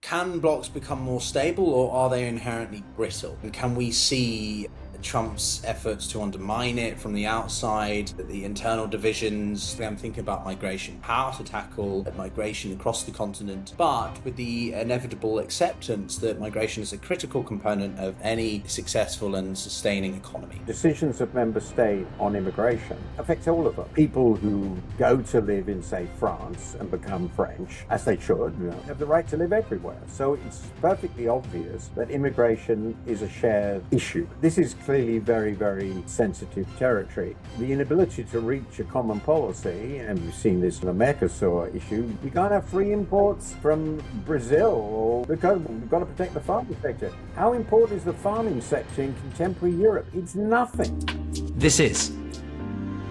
Can blocks become more stable, or are they inherently brittle? And can we see Trump's efforts to undermine it from the outside, the internal divisions? I'm thinking about migration, how to tackle migration across the continent, but with the inevitable acceptance that migration is a critical component of any successful and sustaining economy. Decisions of member state on immigration affect all of them. People who go to live in, say, France and become French, as they should, have the right to live everywhere. So it's perfectly obvious that immigration is a shared issue. This is clearly very, very sensitive territory. The inability to reach a common policy, and we've seen this in the Mercosur issue, we can't have free imports from Brazil, or because we've got to protect the farming sector. How important is the farming sector in contemporary Europe? It's nothing. This is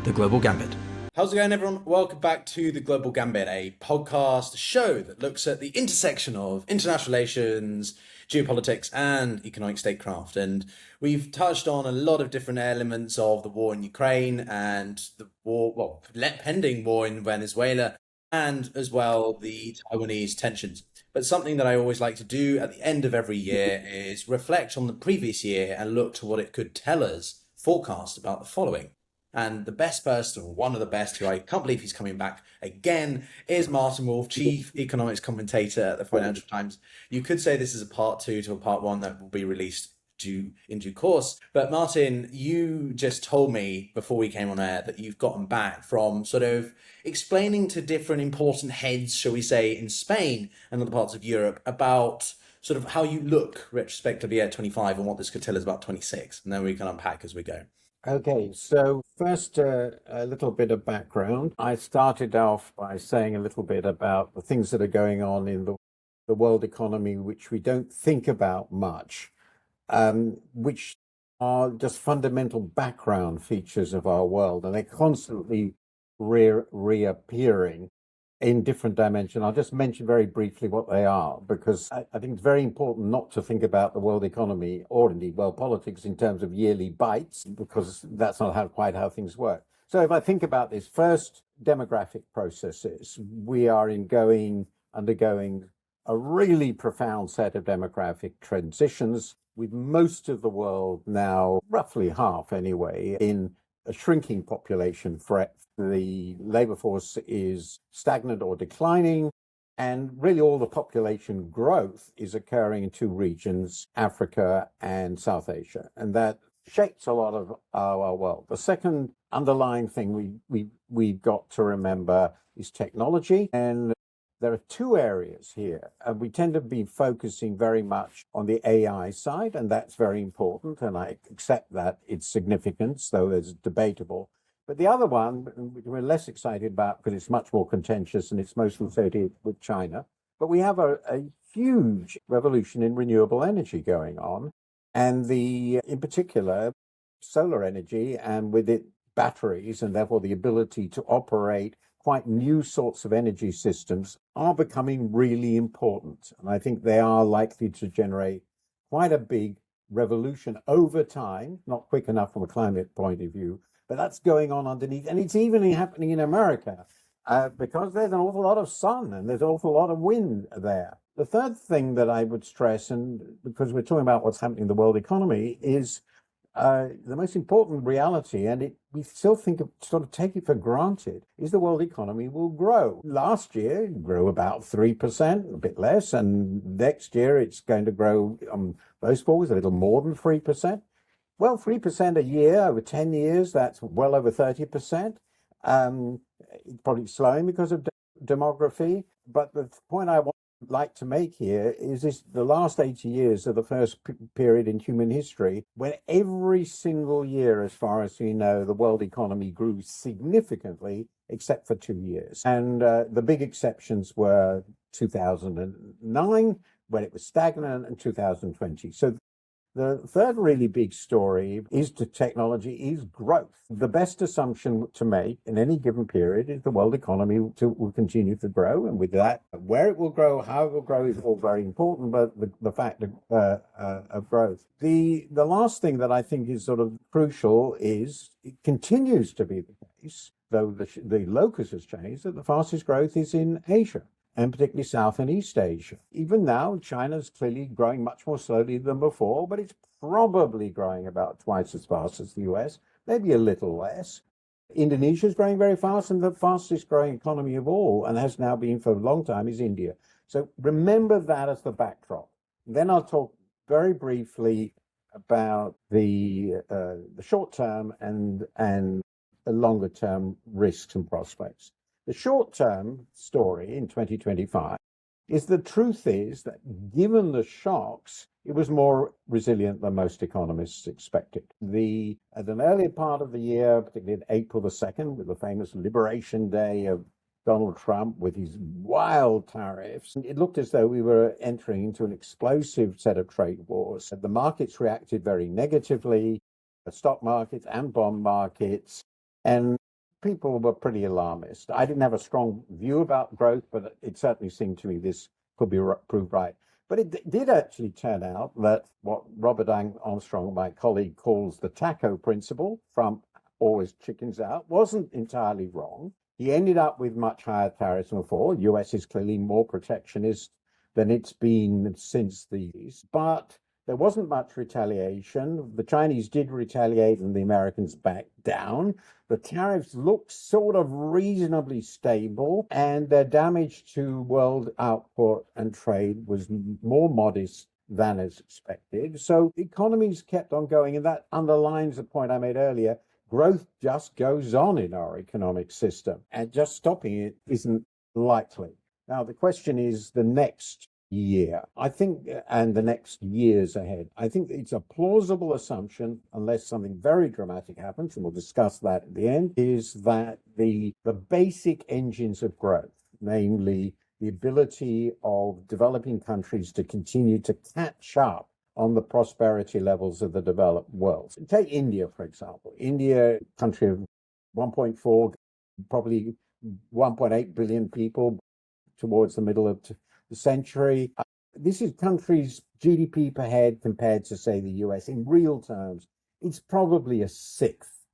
The Global Gambit. How's it going, everyone? Welcome back to The Global Gambit, a podcast show that looks at the intersection of international relations, geopolitics, and economic statecraft. And we've touched on a lot of different elements of the war in Ukraine and the war, pending war in Venezuela, and as well the Taiwanese tensions. But something that I always like to do at the end of every year is reflect on the previous year and look to what it could tell us, forecast about the following. And the best person, or one of the best, who I can't believe he's coming back again, is Martin Wolf, Chief Economics Commentator at the Financial Times. You could say this is a part 2 to a part 1 that will be released in due course. But Martin, you just told me before we came on air that you've gotten back from sort of explaining to different important heads, shall we say, in Spain and other parts of Europe about sort of how you look retrospectively at 25 and what this could tell us about 26. And then we can unpack as we go. Okay, so first, a little bit of background. I started off by saying a little bit about the things that are going on in the world economy, which we don't think about much, which are just fundamental background features of our world, and they're constantly reappearing in different dimensions. I'll just mention very briefly what they are, because I think it's very important not to think about the world economy or indeed world politics in terms of yearly bites, because that's not quite how things work. So if I think about this, first, demographic processes. We are undergoing a really profound set of demographic transitions, with most of the world now, roughly half anyway, in a shrinking population threat. The labor force is stagnant or declining, and really all the population growth is occurring in two regions, Africa and South Asia, and that shapes a lot of our world. The second underlying thing we've got to remember is technology, and there are two areas here, and we tend to be focusing very much on the AI side, and that's very important, and I accept that its significance, though it's debatable. But the other one, which we're less excited about because it's much more contentious and it's mostly associated with China, but we have a huge revolution in renewable energy going on, and in particular, solar energy, and with it, batteries, and therefore the ability to operate quite new sorts of energy systems are becoming really important. And I think they are likely to generate quite a big revolution over time, not quick enough from a climate point of view, but that's going on underneath. And it's even happening in America because there's an awful lot of sun and there's an awful lot of wind there. The third thing that I would stress, and because we're talking about what's happening in the world economy, is the most important reality, and we still sort of take it for granted, is the world economy will grow. Last year, it grew about 3%, a bit less, and next year it's going to grow, those forwards, a little more than 3%. Well, 3% a year over 10 years, that's well over 30%. Probably slowing because of demography. But the point I would like to make here is the last 80 years are the first period in human history when every single year, as far as we know, the world economy grew significantly, except for 2 years. And the big exceptions were 2009, when it was stagnant, and 2020. So the third really big story is to technology is growth. The best assumption to make in any given period is the world economy will continue to grow. And with that, where it will grow, how it will grow is all very important, but the fact of growth. The last thing that I think is sort of crucial is it continues to be the case, though the locus has changed, that the fastest growth is in Asia. and particularly South and East Asia. Even now, China's clearly growing much more slowly than before, but it's probably growing about twice as fast as the US, maybe a little less. Indonesia is growing very fast, and the fastest growing economy of all, and has now been for a long time, is India. So remember that as the backdrop. Then I'll talk very briefly about the short term and the longer term risks and prospects. The short term story in 2025 is the truth is that given the shocks, it was more resilient than most economists expected. At an earlier part of the year, particularly April the 2nd, with the famous Liberation Day of Donald Trump with his wild tariffs, it looked as though we were entering into an explosive set of trade wars. The markets reacted very negatively, the stock markets and bond markets, and people were pretty alarmist. I didn't have a strong view about growth, but it certainly seemed to me this could be proved right. But it did actually turn out that what Robert Armstrong, my colleague, calls the taco principle, Trump always chickens out, wasn't entirely wrong. He ended up with much higher tariffs than before. US is clearly more protectionist than it's been since these, but there wasn't much retaliation. The Chinese did retaliate and the Americans backed down. The tariffs looked sort of reasonably stable, and their damage to world output and trade was more modest than is expected. So economies kept on going, and that underlines the point I made earlier. Growth just goes on in our economic system, and just stopping it isn't likely. Now, the question is the next year, I think, and the next years ahead. I think it's a plausible assumption, unless something very dramatic happens, and we'll discuss that at the end, is that the basic engines of growth, namely the ability of developing countries to continue to catch up on the prosperity levels of the developed world. Take India, for example. India, country of 1.4, probably 1.8 billion people towards the middle of the century. This is country's GDP per head compared to, say, the US. In real terms, it's probably a sixth.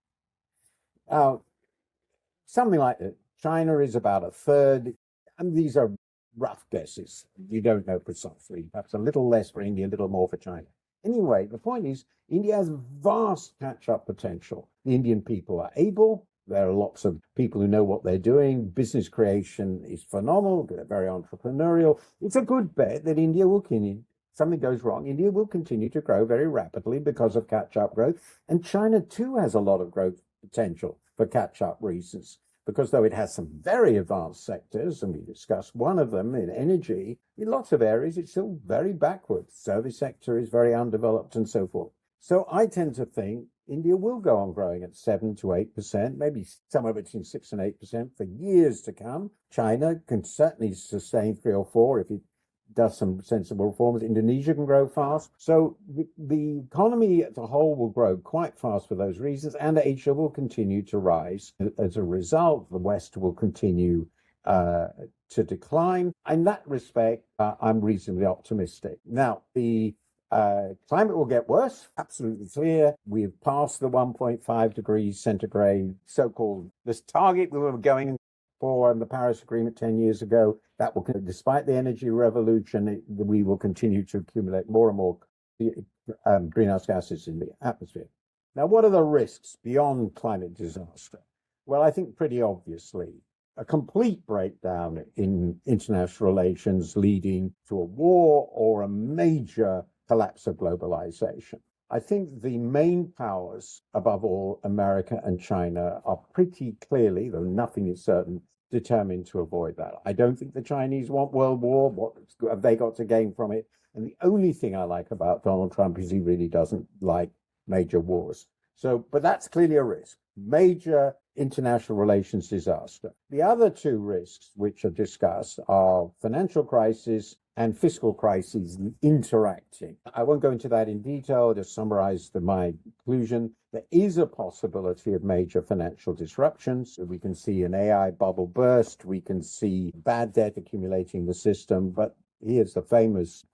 Something like that. China is about a third, and these are rough guesses. You don't know precisely. Perhaps a little less for India, a little more for China. Anyway, the point is, India has vast catch-up potential. The Indian people are able. There are lots of people who know what they're doing. Business creation is phenomenal. They're very entrepreneurial. It's a good bet that India will continue. Something goes wrong, India will continue to grow very rapidly because of catch-up growth. And China, too, has a lot of growth potential for catch-up reasons. Because though it has some very advanced sectors, and we discussed one of them in energy, in lots of areas it's still very backwards. Service sector is very undeveloped and so forth. So I tend to think India will go on growing at 7 to 8%, maybe somewhere between 6 and 8% for years to come. China can certainly sustain 3 or 4 if it does some sensible reforms. Indonesia can grow fast. So the economy as a whole will grow quite fast for those reasons, and Asia will continue to rise. As a result, the West will continue to decline. In that respect, I'm reasonably optimistic. Now, the climate will get worse, absolutely clear. We've passed the 1.5 degrees centigrade so-called this target we were going for in the Paris Agreement 10 years ago. That will, despite the energy revolution, we will continue to accumulate more and more greenhouse gases in the atmosphere. Now, what are the risks beyond climate disaster? Well, I think pretty obviously a complete breakdown in international relations leading to a war or a major collapse of globalization. I think the main powers, above all, America and China, are pretty clearly, though nothing is certain, determined to avoid that. I don't think the Chinese want world war. What have they got to gain from it? And the only thing I like about Donald Trump is he really doesn't like major wars. So, but that's clearly a risk. Major international relations disaster. The other two risks which are discussed are financial crisis and fiscal crises interacting. I won't go into that in detail, just summarize my conclusion. There is a possibility of major financial disruptions. We can see an AI bubble burst. We can see bad debt accumulating in the system. But here's the famous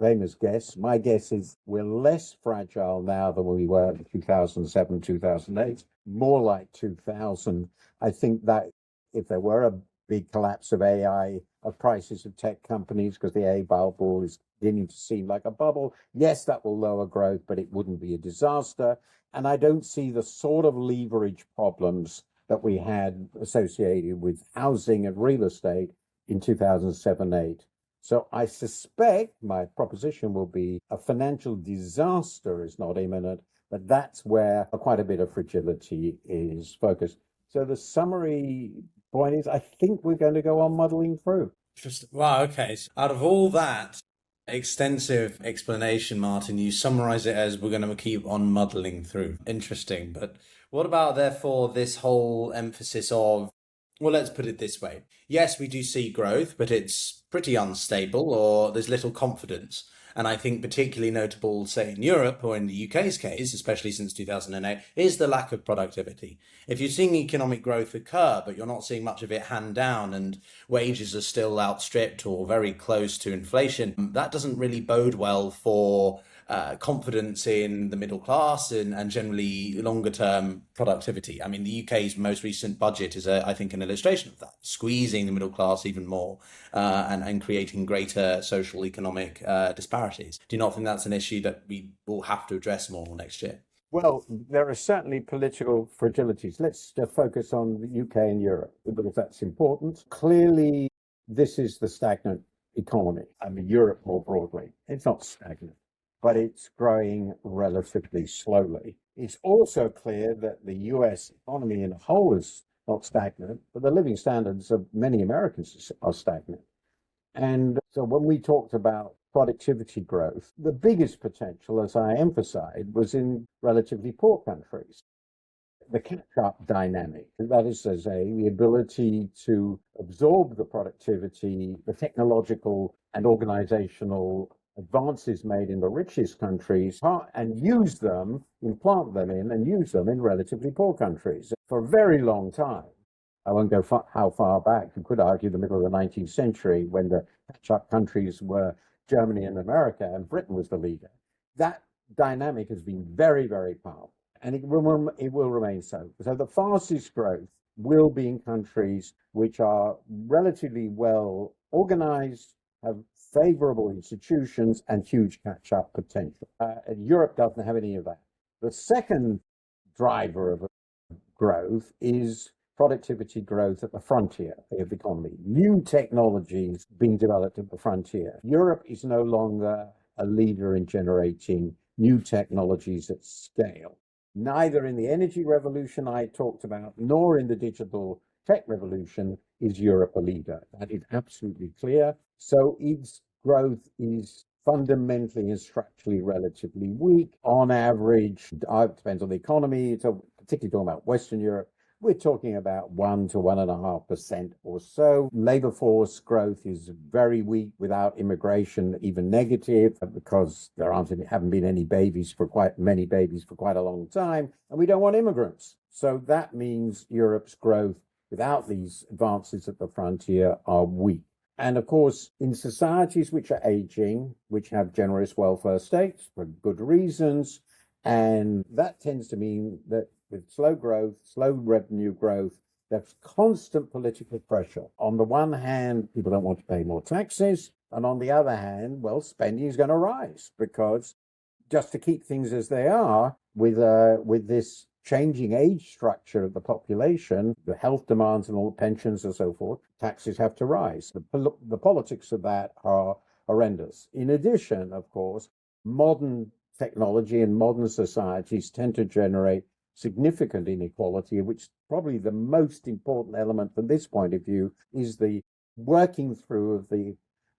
guess. My guess is we're less fragile now than we were in 2007, 2008, more like 2000. I think that if there were a big collapse of AI, of prices of tech companies, because the AI bubble is beginning to seem like a bubble. Yes, that will lower growth, but it wouldn't be a disaster. And I don't see the sort of leverage problems that we had associated with housing and real estate in 2007-8. So I suspect my proposition will be a financial disaster is not imminent, but that's where quite a bit of fragility is focused. So the summary point is, I think we're going to go on muddling through. Interesting. Wow, okay. So out of all that extensive explanation, Martin, you summarize it as we're going to keep on muddling through. Interesting. But what about, therefore, this whole emphasis of, well, let's put it this way. Yes, we do see growth, but it's pretty unstable, or there's little confidence. And I think particularly notable, say, in Europe or in the UK's case, especially since 2008, is the lack of productivity. If you're seeing economic growth occur, but you're not seeing much of it hand down and wages are still outstripped or very close to inflation, that doesn't really bode well for confidence in the middle class and generally longer term productivity. I mean, the UK's most recent budget is, I think, an illustration of that, squeezing the middle class even more and creating greater social economic disparities. Do you not think that's an issue that we will have to address more next year? Well, there are certainly political fragilities. Let's just focus on the UK and Europe because that's important. Clearly, this is the stagnant economy. I mean, Europe more broadly. It's not stagnant, but it's growing relatively slowly. It's also clear that the US economy in a whole is not stagnant, but the living standards of many Americans are stagnant. And so when we talked about productivity growth, the biggest potential, as I emphasized, was in relatively poor countries. The catch-up dynamic, that is to say, the ability to absorb the productivity, the technological and organizational advances made in the richest countries and use them, implant them in and use them in relatively poor countries for a very long time. I won't go how far back. You could argue the middle of the 19th century when the catch-up countries were Germany and America and Britain was the leader. That dynamic has been very, very powerful and it will remain so. So the fastest growth will be in countries which are relatively well organized, have favorable institutions and huge catch-up potential. Europe doesn't have any of that. The second driver of growth is productivity growth at the frontier of the economy. New technologies being developed at the frontier. Europe is no longer a leader in generating new technologies at scale. Neither in the energy revolution I talked about, nor in the digital tech revolution is Europe a leader. That is absolutely clear. So its growth is fundamentally and structurally relatively weak. On average, it depends on the economy, so particularly talking about Western Europe, we're talking about 1 to 1.5% or so. Labor force growth is very weak without immigration, even negative, because there haven't been any babies for quite a long time, and we don't want immigrants. So that means Europe's growth without these advances at the frontier are weak. And of course, in societies which are aging, which have generous welfare states for good reasons, and that tends to mean that with slow growth, slow revenue growth, there's constant political pressure. On the one hand, people don't want to pay more taxes. And on the other hand, well, spending is going to rise because just to keep things as they are with this changing age structure of the population, the health demands and all pensions and so forth, taxes have to rise. The politics of that are horrendous. In addition, of course, modern technology and modern societies tend to generate significant inequality, which probably the most important element from this point of view is the working through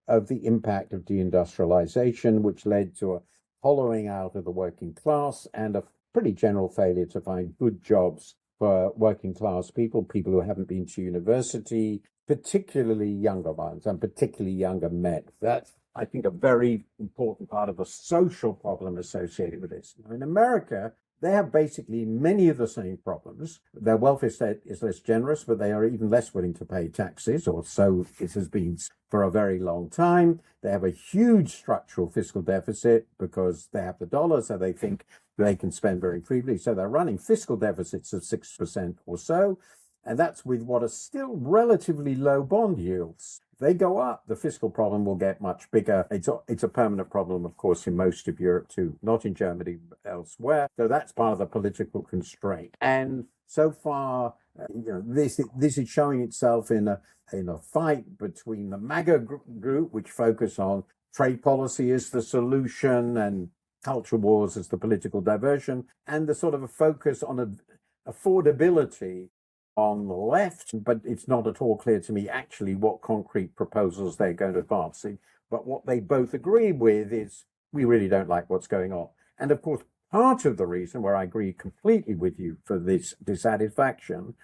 of the impact of deindustrialization, which led to a hollowing out of the working class and a pretty general failure to find good jobs for working class people who haven't been to university, particularly younger ones and particularly younger men. That's, I think, a very important part of the social problem associated with this. Now, in America, they have basically many of the same problems. Their welfare state is less generous, but they are even less willing to pay taxes, or so it has been for a very long time. They have a huge structural fiscal deficit because they have the dollar, so they think they can spend very freely. So they're running fiscal deficits of 6% or so. And that's with what are still relatively low bond yields. If they go up, the fiscal problem will get much bigger. It's a permanent problem, of course, in most of Europe too, not in Germany, but elsewhere. So that's part of the political constraint. And so far, this is showing itself in a fight between the MAGA group, which focus on trade policy as the solution and culture wars as the political diversion, and the sort of a focus on affordability on the left, but it's not at all clear to me actually what concrete proposals they're going to advance. But what they both agree with is we really don't like what's going on. And of course, part of the reason where I agree completely with you for this dissatisfaction,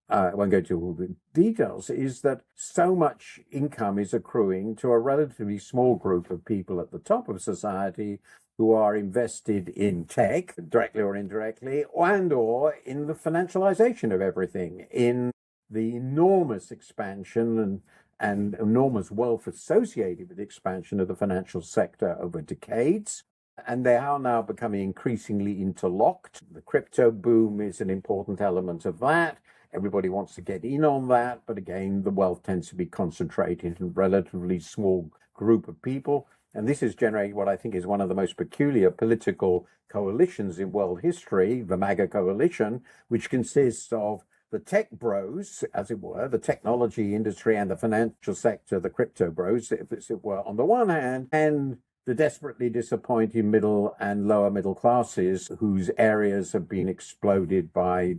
I won't go into all the details, is that so much income is accruing to a relatively small group of people at the top of society who are invested in tech, directly or indirectly, and or in the financialization of everything, in the enormous expansion and enormous wealth associated with the expansion of the financial sector over decades. And they are now becoming increasingly interlocked. The crypto boom is an important element of that. Everybody wants to get in on that. But again, the wealth tends to be concentrated in a relatively small group of people. And this has generated what I think is one of the most peculiar political coalitions in world history, the MAGA coalition, which consists of the tech bros, as it were, the technology industry and the financial sector, the crypto bros, as it were, on the one hand, and the desperately disappointed middle and lower middle classes whose areas have been exploded by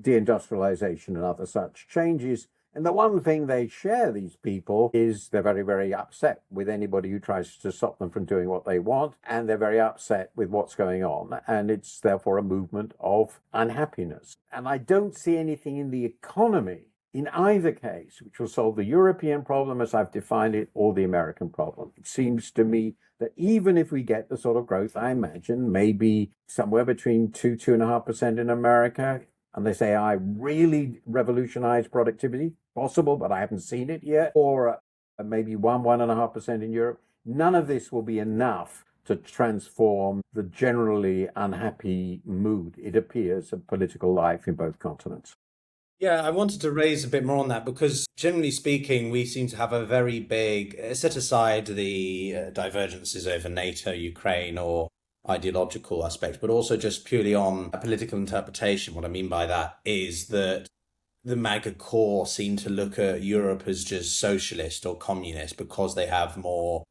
deindustrialization and other such changes. And the one thing they share, these people, is they're very, very upset with anybody who tries to stop them from doing what they want. And they're very upset with what's going on. And it's therefore a movement of unhappiness. And I don't see anything in the economy in either case which will solve the European problem as I've defined it or the American problem. It seems to me that even if we get the sort of growth I imagine, maybe somewhere between 2.5% in America, unless AI really revolutionized productivity, possible, but I haven't seen it yet, or maybe 1.5% in Europe, none of this will be enough to transform the generally unhappy mood, it appears, of political life in both continents. Yeah, I wanted to raise a bit more on that because generally speaking, we seem to have a very big, set aside the divergences over NATO, Ukraine, or ideological aspect, but also just purely on a political interpretation. What I mean by that is that the MAGA core seem to look at Europe as just socialist or communist because they have more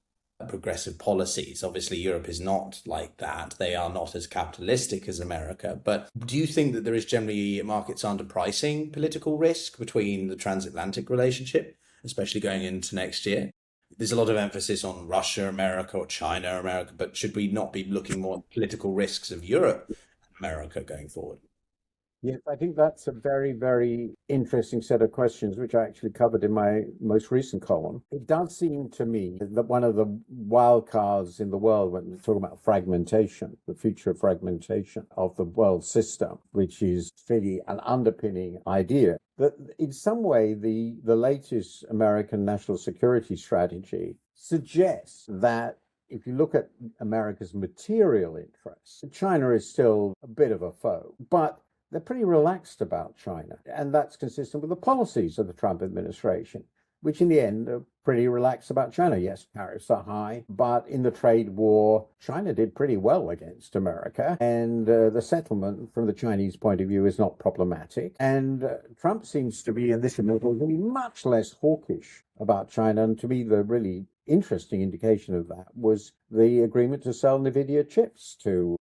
progressive policies. Obviously, Europe is not like that. They are not as capitalistic as America. But do you think that there is generally markets underpricing political risk between the transatlantic relationship, especially going into next year? There's a lot of emphasis on Russia, America, or China, America, but should we not be looking more at political risks of Europe and America going forward? Yes, I think that's a very, very interesting set of questions, which I actually covered in my most recent column. It does seem to me that one of the wild cards in the world, when we're talking about fragmentation, the future of fragmentation of the world system, which is really an underpinning idea, that in some way the latest American national security strategy suggests that if you look at America's material interests, China is still a bit of a foe, but they're pretty relaxed about China. And that's consistent with the policies of the Trump administration, which in the end are pretty relaxed about China. Yes, tariffs are high, but in the trade war, China did pretty well against America. And the settlement from the Chinese point of view is not problematic. And Trump seems to be, in this administration, much less hawkish about China. And to me, the really interesting indication of that was the agreement to sell NVIDIA chips to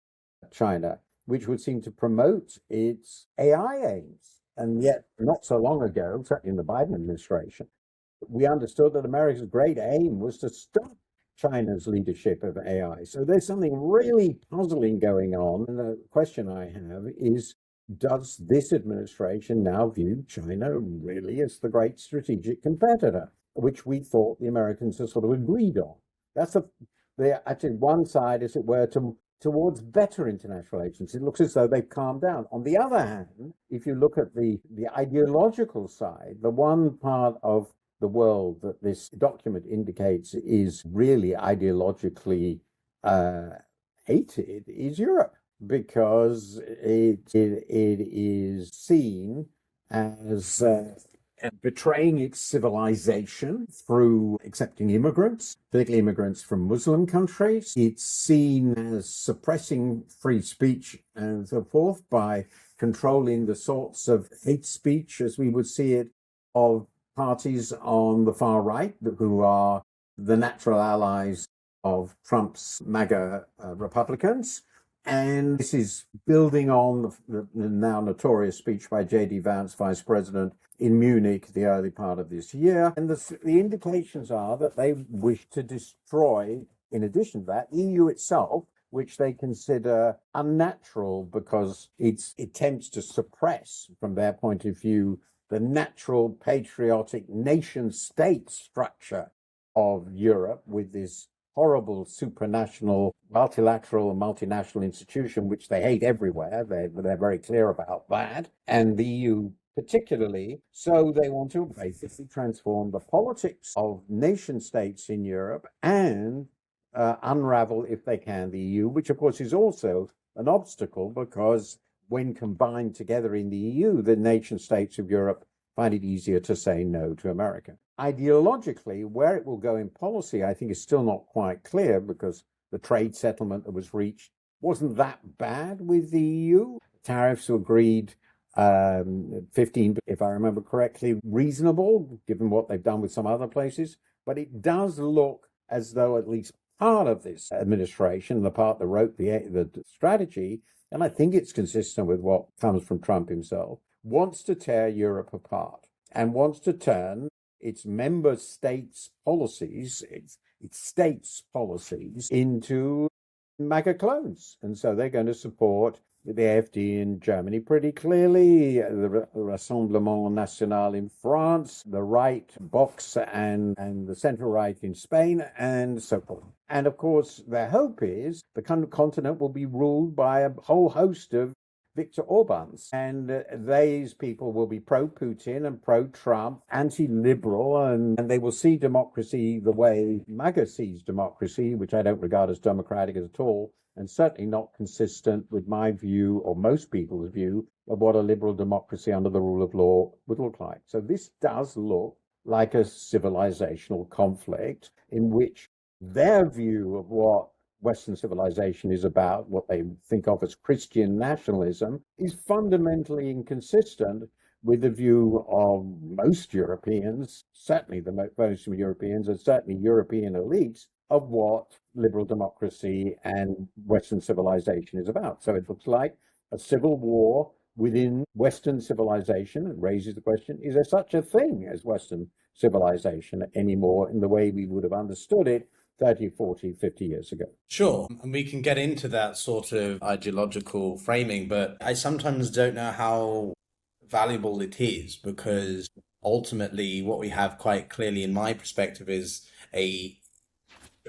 China, which would seem to promote its AI aims. And yet, not so long ago, certainly in the Biden administration, we understood that America's great aim was to stop China's leadership of AI. So there's something really puzzling going on. And the question I have is, does this administration now view China really as the great strategic competitor, which we thought the Americans had sort of agreed on? That's actually one side, as it were, towards better international relations. It looks as though they've calmed down. On the other hand, if you look at the ideological side, the one part of the world that this document indicates is really ideologically hated is Europe, because it is seen as betraying its civilization through accepting immigrants, particularly immigrants from Muslim countries. It's seen as suppressing free speech and so forth by controlling the sorts of hate speech, as we would see it, of parties on the far right who are the natural allies of Trump's MAGA Republicans. And this is building on the now notorious speech by J.D. Vance, Vice President, in Munich the early part of this year. And the indications are that they wish to destroy, in addition to that, EU itself, which they consider unnatural because it attempts to suppress, from their point of view, the natural patriotic nation-state structure of Europe with this horrible supranational, multilateral and multinational institution, which they hate everywhere. They're very clear about that. And the EU particularly. So they want to basically transform the politics of nation states in Europe and unravel, if they can, the EU, which of course is also an obstacle because when combined together in the EU, the nation states of Europe find it easier to say no to America. Ideologically, where it will go in policy, I think is still not quite clear because the trade settlement that was reached wasn't that bad with the EU. Tariffs were agreed 15, if I remember correctly, reasonable, given what they've done with some other places. But it does look as though at least part of this administration, the part that wrote the strategy, and I think it's consistent with what comes from Trump himself, wants to tear Europe apart and wants to turn its member states' policies, its states' policies, into MAGA clones. And so they're going to support the AfD in Germany pretty clearly, the Rassemblement National in France, the right, Vox, and the centre-right in Spain, and so forth. And of course, their hope is the continent will be ruled by a whole host of Viktor Orbáns, and these people will be pro-Putin and pro-Trump, anti-liberal, and they will see democracy the way MAGA sees democracy, which I don't regard as democratic at all, and certainly not consistent with my view, or most people's view, of what a liberal democracy under the rule of law would look like. So this does look like a civilizational conflict in which their view of what Western civilization is about, what they think of as Christian nationalism, is fundamentally inconsistent with the view of most Europeans, certainly the most Europeans, and certainly European elites, of what liberal democracy and Western civilization is about. So it looks like a civil war within Western civilization. It raises the question, is there such a thing as Western civilization anymore in the way we would have understood it 30, 40, 50 years ago? Sure. And we can get into that sort of ideological framing, but I sometimes don't know how valuable it is because ultimately what we have quite clearly in my perspective is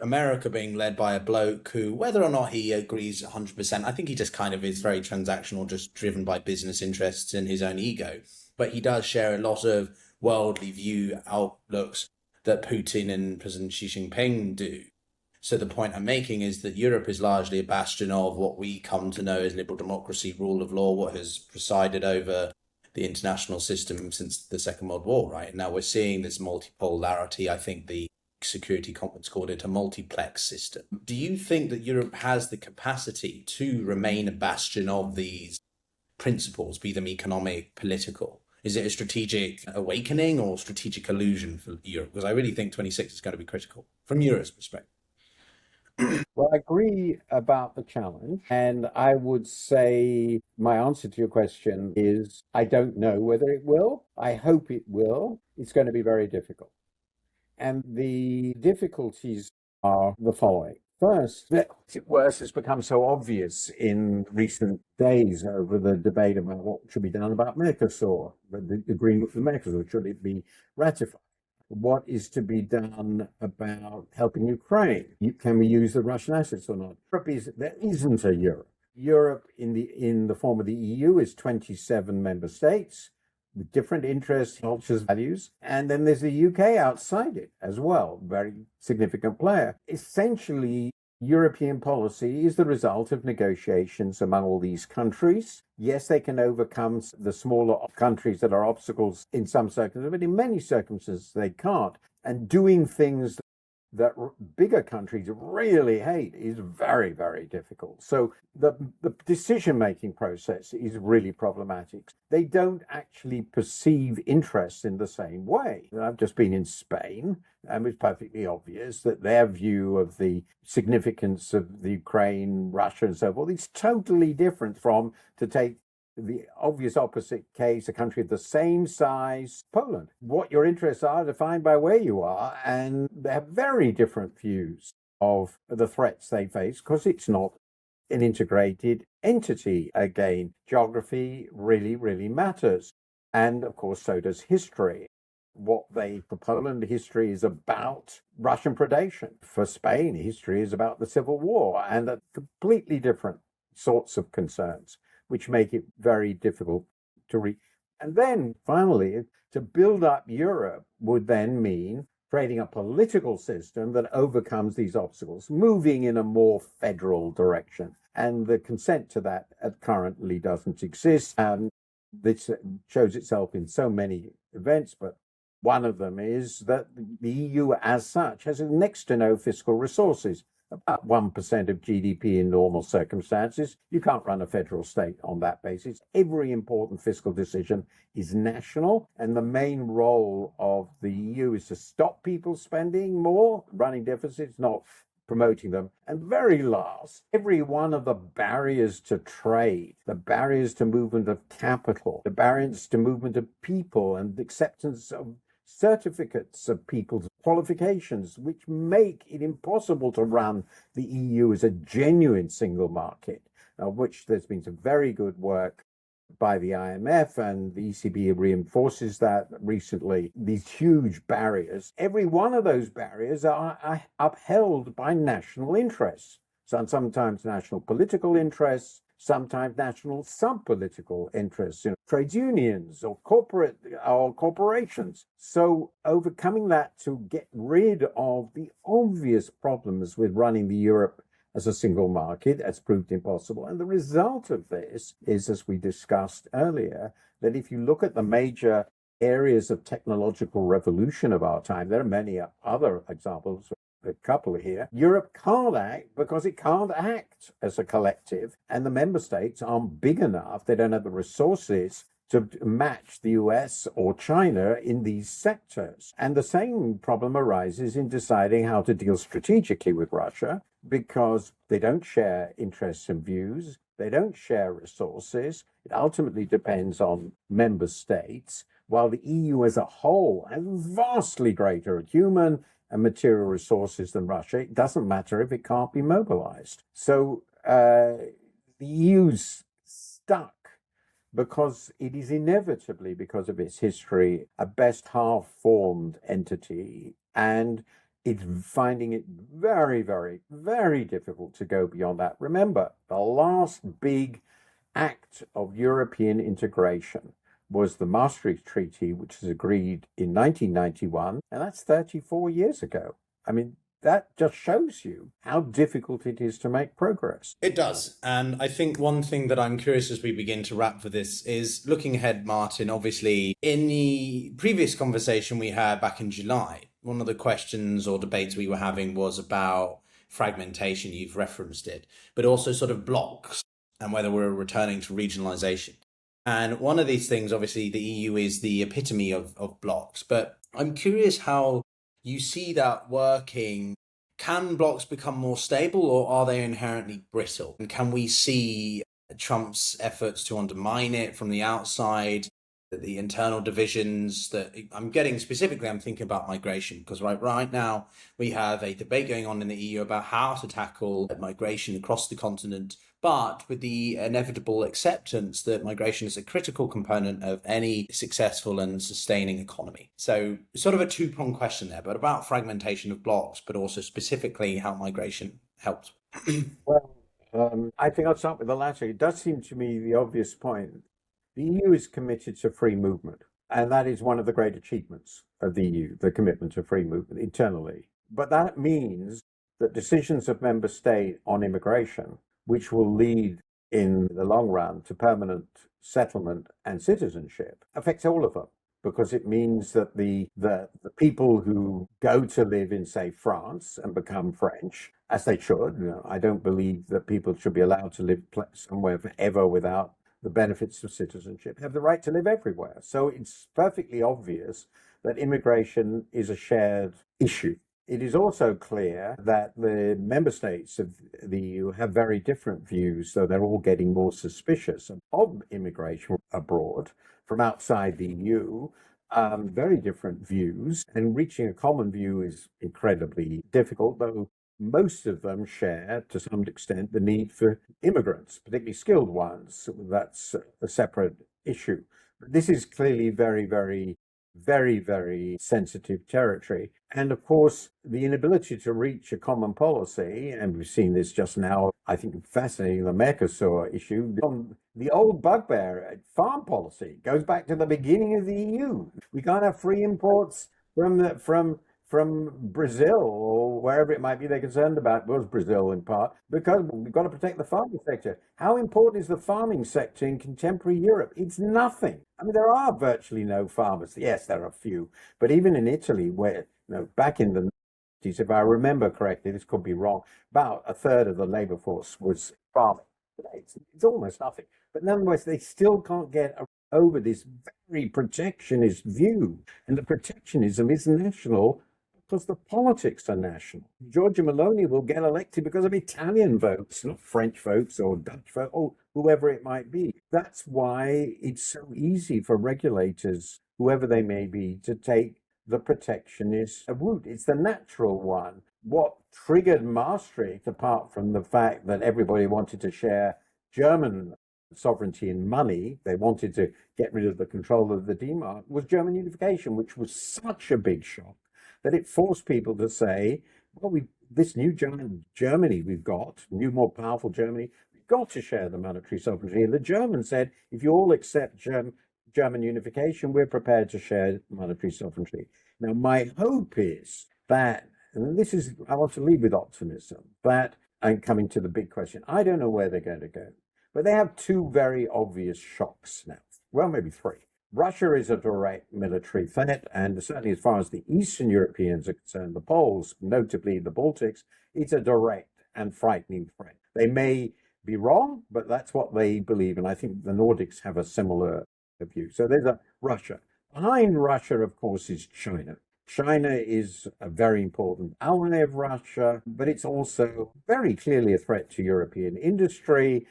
America being led by a bloke who, whether or not he agrees 100%, I think he just kind of is very transactional, just driven by business interests and his own ego. But he does share a lot of worldly view outlooks that Putin and President Xi Jinping do. So the point I'm making is that Europe is largely a bastion of what we come to know as liberal democracy, rule of law, what has presided over the international system since the Second World War, right? And now we're seeing this multipolarity. I think the Security Conference called it a multiplex system. Do you think that Europe has the capacity to remain a bastion of these principles, be them economic, political? Is it a strategic awakening or strategic illusion for Europe? Because I really think 26 is going to be critical from Europe's perspective. Well, I agree about the challenge. And I would say my answer to your question is I don't know whether it will. I hope it will. It's going to be very difficult. And the difficulties are the following. First, worse has become so obvious in recent days over the debate about what should be done about Mercosur, the agreement with Mercosur, should it be ratified? What is to be done about helping Ukraine? Can we use the Russian assets or not? There isn't a Europe. Europe in the form of the EU is 27 member states with different interests, cultures, values. And then there's the UK outside it as well, very significant player. Essentially, European policy is the result of negotiations among all these countries. Yes, they can overcome the smaller countries that are obstacles in some circumstances, but in many circumstances they can't. And doing things that bigger countries really hate is very, very difficult. So the decision-making process is really problematic. They don't actually perceive interests in the same way. I've just been in Spain, and it's perfectly obvious that their view of the significance of the Ukraine, Russia, and so forth is totally different from, to take the obvious opposite case, a country of the same size, Poland. What your interests are defined by where you are, and they have very different views of the threats they face because it's not an integrated entity. Again, geography really, really matters. And of course, so does history. What for Poland, history is about Russian predation. For Spain, history is about the Civil War, and completely different sorts of concerns, which make it very difficult to reach. And then finally, to build up Europe would then mean creating a political system that overcomes these obstacles, moving in a more federal direction. And the consent to that currently doesn't exist. And this shows itself in so many events, but one of them is that the EU as such has next to no fiscal resources. About 1% of GDP in normal circumstances. You can't run a federal state on that basis. Every important fiscal decision is national, and the main role of the EU is to stop people spending more, running deficits, not promoting them. And very last, every one of the barriers to trade, the barriers to movement of capital, the barriers to movement of people and acceptance of certificates of people's qualifications, which make it impossible to run the EU as a genuine single market, of which there's been some very good work by the IMF, and the ECB reinforces that recently. These huge barriers, every one of those barriers are upheld by national interests, sometimes national political interests, sometimes national sub-political interests, trade unions or corporations. So overcoming that to get rid of the obvious problems with running the Europe as a single market has proved impossible. And the result of this is, as we discussed earlier, that if you look at the major areas of technological revolution of our time, there are many other examples, a couple here. Europe can't act because it can't act as a collective, and the member states aren't big enough. They don't have the resources to match the US or China in these sectors. And the same problem arises in deciding how to deal strategically with Russia, because they don't share interests and views. They don't share resources. It ultimately depends on member states, while the EU as a whole has vastly greater human and material resources than Russia. It doesn't matter if it can't be mobilized. So the EU's stuck because it is inevitably, because of its history, a best half-formed entity, and it's finding it very, very, very difficult to go beyond that. Remember, the last big act of European integration was the Maastricht Treaty, which was agreed in 1991, and that's 34 years ago. I mean, that just shows you how difficult it is to make progress. It does. And I think one thing that I'm curious as we begin to wrap for this is looking ahead, Martin. Obviously, in the previous conversation we had back in July, one of the questions or debates we were having was about fragmentation. You've referenced it, but also sort of blocks and whether we're returning to regionalization. And one of these things, obviously, the EU is the epitome of blocks. But I'm curious how you see that working. Can blocks become more stable, or are they inherently brittle? And can we see Trump's efforts to undermine it from the outside, the internal divisions that I'm getting specifically? I'm thinking about migration, because right now we have a debate going on in the EU about how to tackle migration across the continent, but with the inevitable acceptance that migration is a critical component of any successful and sustaining economy. So sort of a two-pronged question there, but about fragmentation of blocks, but also specifically how migration helps. Well, I think I'll start with the latter. It does seem to me the obvious point. The EU is committed to free movement, and that is one of the great achievements of the EU, the commitment to free movement internally. But that means that decisions of member state on immigration, which will lead in the long run to permanent settlement and citizenship, affects all of them. Because it means that the people who go to live in, say, France and become French, as they should, I don't believe that people should be allowed to live somewhere forever without the benefits of citizenship, have the right to live everywhere. So it's perfectly obvious that immigration is a shared issue. It is also clear that the member states of the EU have very different views, so they're all getting more suspicious of immigration abroad from outside the EU. Very different views, and reaching a common view is incredibly difficult, though most of them share, to some extent, the need for immigrants, particularly skilled ones. That's a separate issue. This is clearly very, very, very, very sensitive territory. And of course, the inability to reach a common policy, and we've seen this just now, I think fascinating, the Mercosur issue, the old bugbear, farm policy, goes back to the beginning of the EU. We can't have free imports from Brazil or wherever it might be they're concerned about. It was Brazil in part, because we've got to protect the farming sector. How important is the farming sector in contemporary Europe? It's nothing. I mean, there are virtually no farmers. Yes, there are a few, but even in Italy, where back in the 90s, if I remember correctly, this could be wrong, about a third of the labor force was farming. It's almost nothing. But nonetheless, they still can't get over this very protectionist view. And the protectionism is national because the politics are national. Giorgia Meloni will get elected because of Italian votes, not French votes or Dutch votes, or whoever it might be. That's why it's so easy for regulators, whoever they may be, to take the protectionist route. It's the natural one. What triggered Maastricht, apart from the fact that everybody wanted to share German sovereignty in money, they wanted to get rid of the control of the D-mark, was German unification, which was such a big shock that it forced people to say, well, this new Germany we've got, new, more powerful Germany, we've got to share the monetary sovereignty. And the Germans said, if you all accept German unification, we're prepared to share monetary sovereignty. Now, my hope is that, and this is, I want to leave with optimism, that, and coming to the big question, I don't know where they're going to go, but they have two very obvious shocks now. Well, maybe three. Russia is a direct military threat, and certainly as far as the Eastern Europeans are concerned, the Poles, notably the Baltics, it's a direct and frightening threat. They may be wrong, but that's what they believe, and I think the Nordics have a similar view. So there's a Russia. Behind Russia, of course, is China. China is a very important ally of Russia, but it's also very clearly a threat to European industry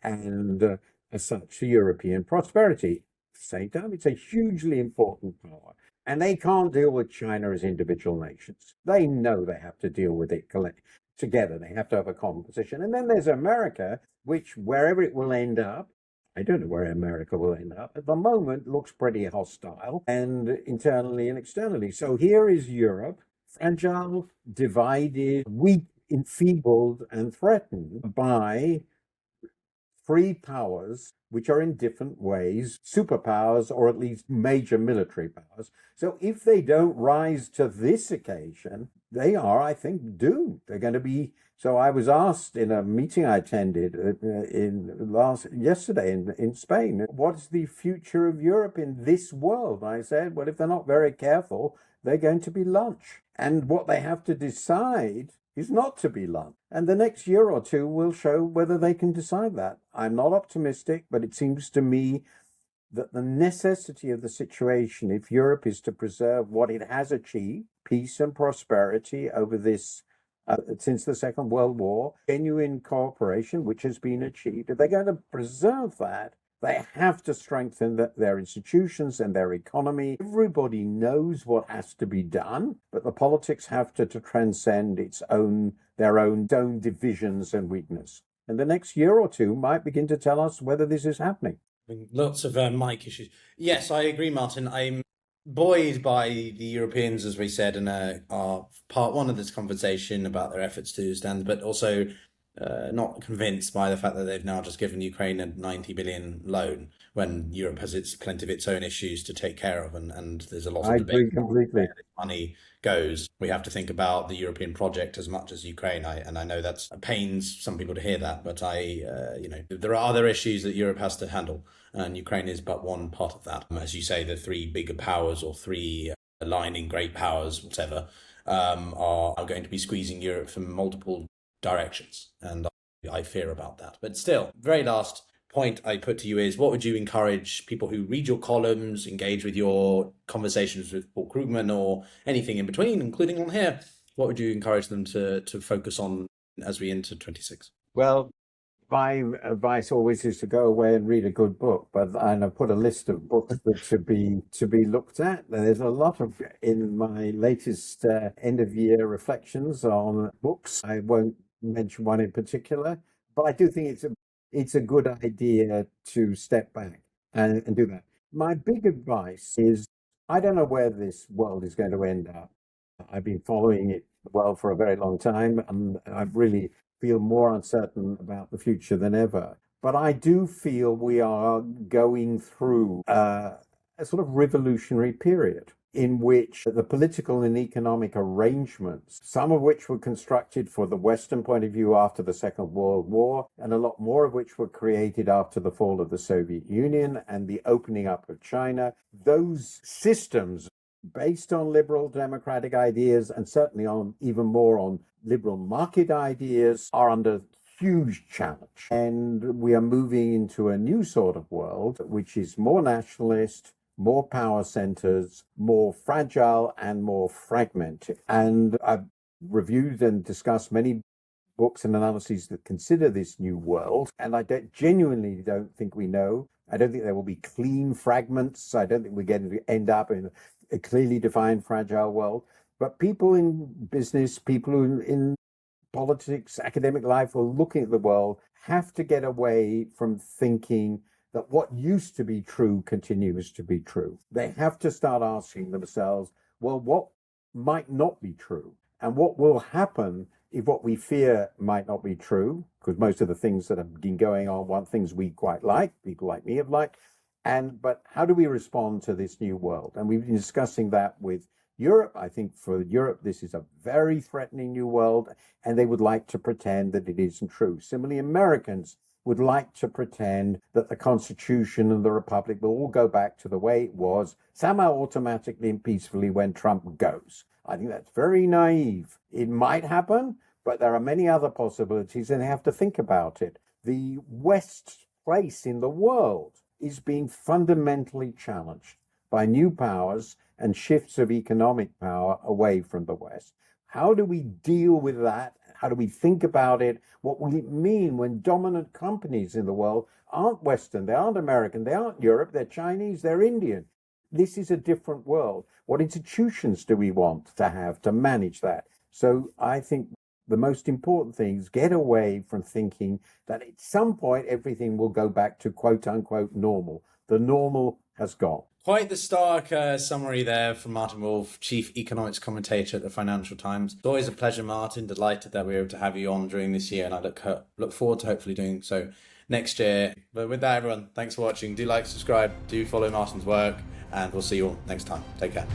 and as such to European prosperity. At the same time, it's a hugely important power. And they can't deal with China as individual nations. They know they have to deal with it together. They have to have a common position. And then there's America, which wherever it will end up, I don't know where America will end up. At the moment, looks pretty hostile, and internally and externally. So here is Europe, fragile, divided, weak, enfeebled, and threatened by three powers, which are in different ways superpowers, or at least major military powers. So if they don't rise to this occasion, they are, I think, doomed. They're going to be. So I was asked in a meeting I attended yesterday in Spain, what's the future of Europe in this world? I said, well, if they're not very careful, they're going to be lunch. And what they have to decide is not to be lunch. And the next year or two will show whether they can decide that. I'm not optimistic, but it seems to me that the necessity of the situation, if Europe is to preserve what it has achieved, peace and prosperity over this since the Second World War, genuine cooperation, which has been achieved, if they're going to preserve that, they have to strengthen their institutions and their economy. Everybody knows what has to be done, but the politics have to transcend their own divisions and weakness. And the next year or two might begin to tell us whether this is happening. Lots of mic issues. Yes, I agree, Martin. I'm buoyed by the Europeans, as we said in our part one of this conversation about their efforts to stand, but also not convinced by the fact that they've now just given Ukraine a 90 billion loan when Europe has plenty of its own issues to take care of, and there's a lot I of debate agree completely. where this money goes. We have to think about the European project as much as Ukraine. I know that pains some people to hear that, but there are other issues that Europe has to handle, and Ukraine is but one part of that. As you say, the three bigger powers or three aligning great powers, whatever, are going to be squeezing Europe from multiple directions, and I fear about that. But still, very last point I put to you is, what would you encourage people who read your columns, engage with your conversations with Paul Krugman or anything in between, including on here, what would you encourage them to focus on as we enter 26? Well, my advice always is to go away and read a good book, and I put a list of books that should be looked at. There's a lot of in my latest end of year reflections on books. I won't mention one in particular, but I do think it's a good idea to step back and do that. My big advice is, I don't know where this world is going to end up. I've been following it well for a very long time, and I really feel more uncertain about the future than ever. But I do feel we are going through a sort of revolutionary period in which the political and economic arrangements, some of which were constructed for the Western point of view after the Second World War, and a lot more of which were created after the fall of the Soviet Union and the opening up of China, those systems based on liberal democratic ideas, and certainly on even more on liberal market ideas, are under huge challenge. And we are moving into a new sort of world, which is more nationalist, more power centers, more fragile, and more fragmented. And I've reviewed and discussed many books and analyses that consider this new world, and I genuinely don't think we know. I don't think there will be clean fragments. I don't think we're going to end up in a clearly defined fragile world. But people in business, people in politics, academic life, or looking at the world, have to get away from thinking that what used to be true continues to be true. They have to start asking themselves, well, what might not be true? And what will happen if what we fear might not be true? Because most of the things that have been going on weren't things we quite like, people like me have liked. But how do we respond to this new world? And we've been discussing that with Europe. I think for Europe, this is a very threatening new world, and they would like to pretend that it isn't true. Similarly, Americans would like to pretend that the Constitution and the Republic will all go back to the way it was, somehow automatically and peacefully when Trump goes. I think that's very naive. It might happen, but there are many other possibilities, and they have to think about it. The West's place in the world is being fundamentally challenged by new powers and shifts of economic power away from the West. How do we deal with that? How do we think about it? What will it mean when dominant companies in the world aren't Western, they aren't American, they aren't Europe, they're Chinese, they're Indian? This is a different world. What institutions do we want to have to manage that? So I think the most important thing is get away from thinking that at some point everything will go back to quote unquote normal. The normal has gone. Quite the stark summary there from Martin Wolf, Chief Economics Commentator at the Financial Times. It's always a pleasure, Martin. Delighted that we were able to have you on during this year, and I look forward to hopefully doing so next year. But with that, everyone, thanks for watching. Do like, subscribe, do follow Martin's work, and we'll see you all next time. Take care.